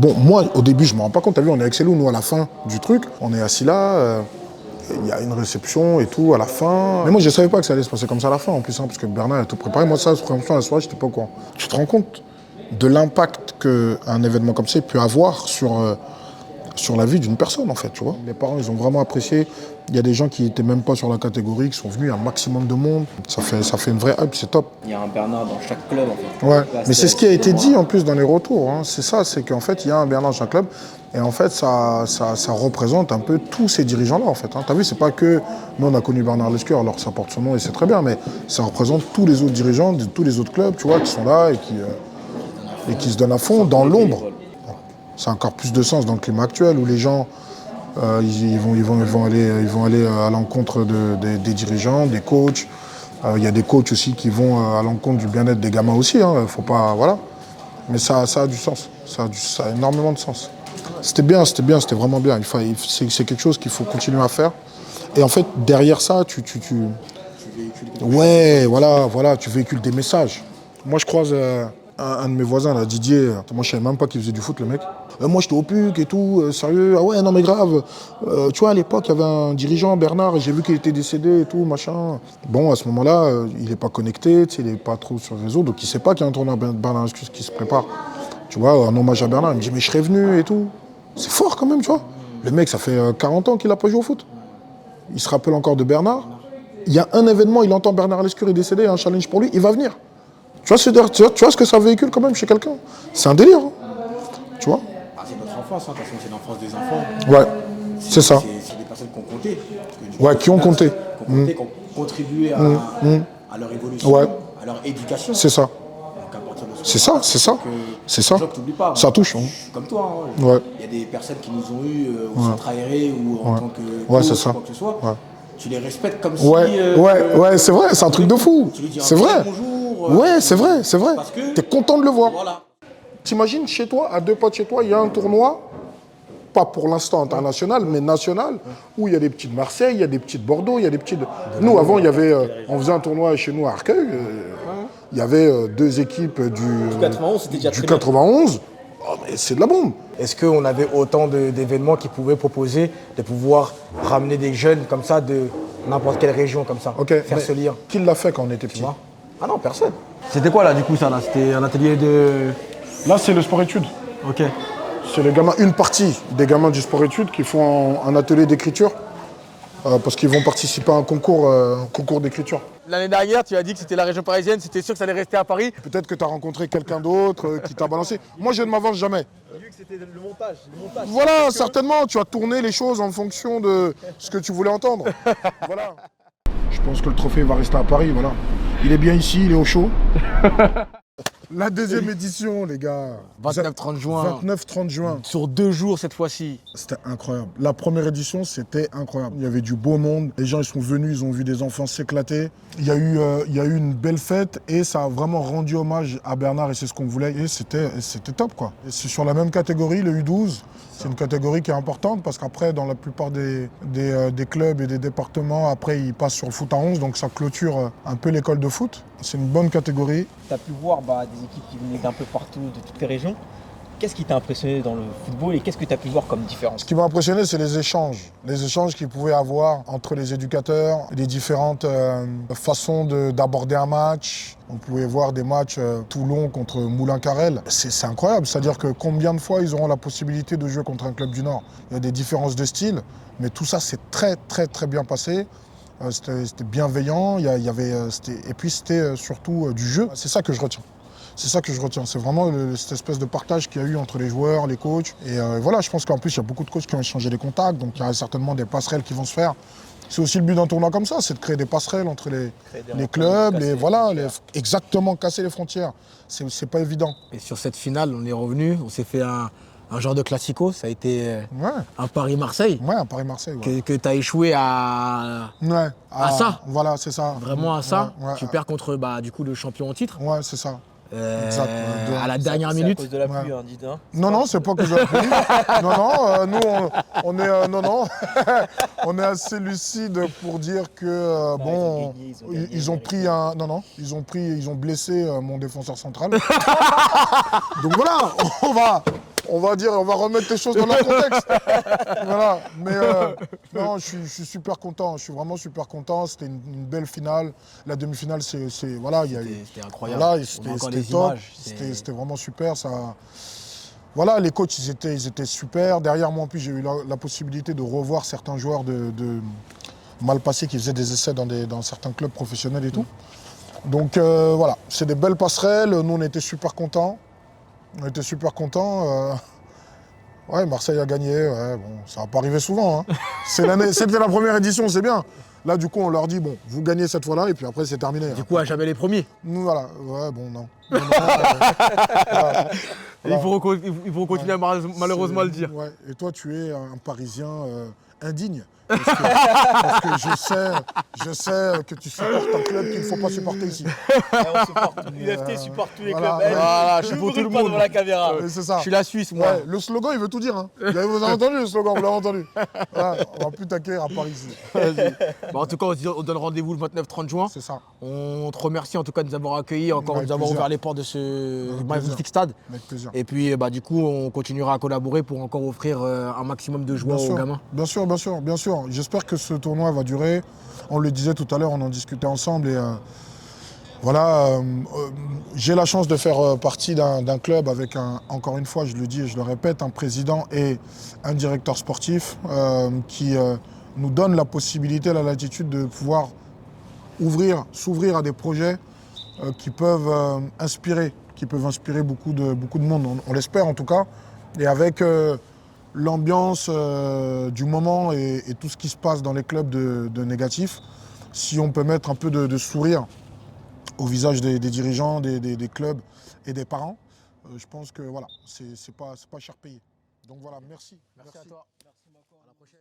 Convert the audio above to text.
Bon, moi, au début, je ne me rends pas compte. T'as vu, on est avec Célou, nous, à la fin du truc. On est assis là, il y a une réception et tout à la fin. Mais moi, je ne savais pas que ça allait se passer comme ça à la fin, en plus, hein, parce que Bernard a tout préparé. Moi, ça, franchement, la soirée, je n'étais pas au courant. Tu te rends compte de l'impact qu'un événement comme ça peut avoir sur la vie d'une personne, en fait, tu vois. Les parents, ils ont vraiment apprécié. Il y a des gens qui n'étaient même pas sur la catégorie, qui sont venus, un maximum de monde. Ça fait une vraie hype, c'est top. Il y a un Bernard dans chaque club, en fait. Ouais, mais c'est ce qui a été dit, en plus, dans les retours. Hein. C'est ça, c'est qu'en fait, il y a un Bernard dans chaque club. Et en fait, ça représente un peu tous ces dirigeants-là, en fait. Hein. T'as vu, c'est pas que nous, on a connu Bernard Lescure, alors ça porte son nom et c'est très bien, mais ça représente tous les autres dirigeants de tous les autres clubs, tu vois, qui sont là et qui se donnent à fond dans l'ombre. Ça a encore plus de sens dans le climat actuel où les gens ils vont aller à l'encontre des dirigeants, des coachs. Il y a des coachs aussi qui vont à l'encontre du bien-être des gamins aussi. Hein. Faut pas, voilà. Mais ça a du sens. Ça a énormément de sens. C'était vraiment bien. C'est quelque chose qu'il faut continuer à faire. Et en fait, derrière ça, ouais, voilà, tu véhicules des messages. Moi, je croise un de mes voisins, là, Didier. Moi, je savais même pas qu'il faisait du foot, le mec. Moi, j'étais au PUC et tout, sérieux. Ah ouais, non, mais grave. Tu vois, à l'époque, il y avait un dirigeant, Bernard, et j'ai vu qu'il était décédé et tout, machin. Bon, à ce moment-là, il n'est pas connecté, il n'est pas trop sur le réseau, donc il ne sait pas qu'il y a un tournoi Bernard qui se prépare. Tu vois, en hommage à Bernard, il me dit, mais je serais venu et tout. C'est fort quand même, tu vois. Le mec, ça fait 40 ans qu'il n'a pas joué au foot. Il se rappelle encore de Bernard. Il y a un événement, il entend Bernard Lescure est décédé, il y a un challenge pour lui, il va venir. Tu vois ce que ça véhicule quand même chez quelqu'un. C'est un délire, hein. Tu vois. C'est notre enfance, hein, de toute façon, c'est l'enfance des enfants. Ouais, c'est ça. C'est des personnes qui ont compté. Ouais, qui ont compté. Qui ont contribué à leur évolution, à leur éducation. C'est ça. Donc à partir de ce C'est ça. que t'oublies pas. Ça touche. Hein. Je suis comme toi. Hein. Ouais. Il y a des personnes qui nous ont eu au centre aéré ou en tant que coach, c'est ça. ou quoi que ce soit. Ouais. Tu les respectes comme si... Ouais, c'est vrai, c'est un truc de fou. C'est vrai. Bonjour, ouais, c'est vrai. Parce que... T'es content de le voir. Voilà. T'imagines, chez toi, à 2 pas de chez toi, il y a un tournoi, pas pour l'instant international, mais national, où il y a des petits de Marseille, il y a des petits de Bordeaux, il y a des petits de... Nous, avant, il y avait... on faisait un tournoi chez nous à Arcueil, il y avait 2 équipes du 91, c'était déjà du 91. Oh, mais c'est de la bombe. Est-ce qu'on avait autant d'événements qui pouvaient proposer de pouvoir ramener des jeunes comme ça de n'importe quelle région comme ça, faire ce lien? Qui l'a fait quand on était petit? Ah non, personne. C'était quoi là du coup ça là? C'était un atelier de... Là c'est le sport-études. Ok. C'est les gamins, une partie des gamins du sport-études qui font un atelier d'écriture parce qu'ils vont participer à un concours d'écriture. L'année dernière, tu as dit que c'était la région parisienne, c'était sûr que ça allait rester à Paris. Peut-être que tu as rencontré quelqu'un d'autre qui t'a balancé. Moi, je ne m'avance jamais. J'ai vu que c'était le montage. Voilà, certainement, tu as tourné les choses en fonction de ce que tu voulais entendre. Voilà. Je pense que le trophée va rester à Paris, voilà. Il est bien ici, il est au chaud. La deuxième édition, les gars. 29-30 juin. 29-30 juin. Sur 2 jours cette fois-ci. C'était incroyable. La première édition, c'était incroyable. Il y avait du beau monde. Les gens, ils sont venus, ils ont vu des enfants s'éclater. Il y a eu une belle fête et ça a vraiment rendu hommage à Bernard et c'est ce qu'on voulait. Et c'était top, quoi. Et c'est sur la même catégorie, le U12. C'est une catégorie qui est importante parce qu'après, dans la plupart des clubs et des départements, après, ils passent sur le foot à 11, donc ça clôture un peu l'école de foot. C'est une bonne catégorie. Tu as pu voir des équipes qui venaient d'un peu partout, de toutes les régions. Qu'est-ce qui t'a impressionné dans le football et qu'est-ce que tu as pu voir comme différence? Ce qui m'a impressionné, c'est les échanges qu'ils pouvaient avoir entre les éducateurs, les différentes façons d'aborder un match. On pouvait voir des matchs Toulon contre Moulins-Carrel. C'est incroyable, c'est-à-dire que combien de fois ils auront la possibilité de jouer contre un club du Nord. Il y a des différences de style, mais tout ça s'est très bien passé. C'était bienveillant, et puis c'était surtout du jeu. C'est ça que je retiens. C'est vraiment cette espèce de partage qu'il y a eu entre les joueurs, les coachs. Et voilà, je pense qu'en plus, il y a beaucoup de coachs qui ont échangé les contacts, donc il y a certainement des passerelles qui vont se faire. C'est aussi le but d'un tournoi comme ça, c'est de créer des passerelles entre les clubs, exactement casser les frontières. C'est pas évident. Et sur cette finale, on est revenu, on s'est fait un genre de classico, ça a été un Paris-Marseille. Ouais, un Paris-Marseille. Ouais. Que tu as échoué à ça. Voilà, c'est ça. Vraiment à ça. Ouais, tu perds contre du coup le champion en titre. Ouais, c'est ça. Exact. À la dernière minute. C'est à cause de la pluie, hein, dites. Hein. Non, c'est pas à cause de la pluie. Nous, on est, on est assez lucide pour dire que ils ont pris un, ils ont blessé mon défenseur central. Donc voilà, on va dire, on va remettre les choses dans leur contexte. Voilà. Mais non, je suis super content. Je suis vraiment super content. C'était une belle finale. La demi-finale, voilà, C'était incroyable. Voilà, On a encore c'était les top. images. C'était vraiment super. Voilà, les coachs, ils étaient super. Derrière moi, en plus, j'ai eu la possibilité de revoir certains joueurs de mal passés qui faisaient des essais dans certains clubs professionnels et tout. Donc voilà, c'est des belles passerelles. Nous, on était super contents. Ouais, Marseille a gagné. Ouais, bon, ça va pas arriver souvent. Hein. C'était la première édition, c'est bien. Là, du coup, on leur dit, bon, vous gagnez cette fois-là, et puis après, c'est terminé. Du coup, à jamais les premiers. Nous, voilà. Ouais, bon, non. Et ils vont continuer à malheureusement le dire. Ouais. Et toi, tu es un Parisien indigne. Parce que je sais que tu supportes un club qu'il ne faut pas supporter ici. On supporte, l'UFT supporte tous les Voilà, clubs. voilà, je je suis vous pour tout le brûle pas monde. devant la caméra. C'est ça. Je suis la Suisse, moi. Ouais, le slogan, il veut tout dire. Hein. Vous avez entendu le slogan, vous l'avez entendu. Voilà, on va plus taquer à Paris ici. Vas-y. En tout cas, on donne rendez-vous le 29-30 juin. C'est ça. On te remercie en tout cas de nous avoir accueillis, encore de Avec nous avoir plaisir. ouvert les portes de ce Avec magnifique plaisir. stade. Avec plaisir. Et puis du coup, on continuera à collaborer pour encore offrir un maximum de joie aux gamins. Bien sûr, bien sûr, bien sûr. J'espère que ce tournoi va durer. On le disait tout à l'heure, on en discutait ensemble. Et voilà, j'ai la chance de faire partie d'un club avec, encore une fois, je le dis et je le répète, un président et un directeur sportif qui nous donne la possibilité, la latitude de pouvoir s'ouvrir à des projets qui peuvent inspirer beaucoup de monde. On l'espère en tout cas. Et avec l'ambiance du moment et tout ce qui se passe dans les clubs de négatifs, si on peut mettre un peu de sourire au visage des dirigeants, des clubs et des parents, je pense que voilà, c'est pas cher payé. Donc voilà, merci. Merci à toi. Merci beaucoup. À la prochaine.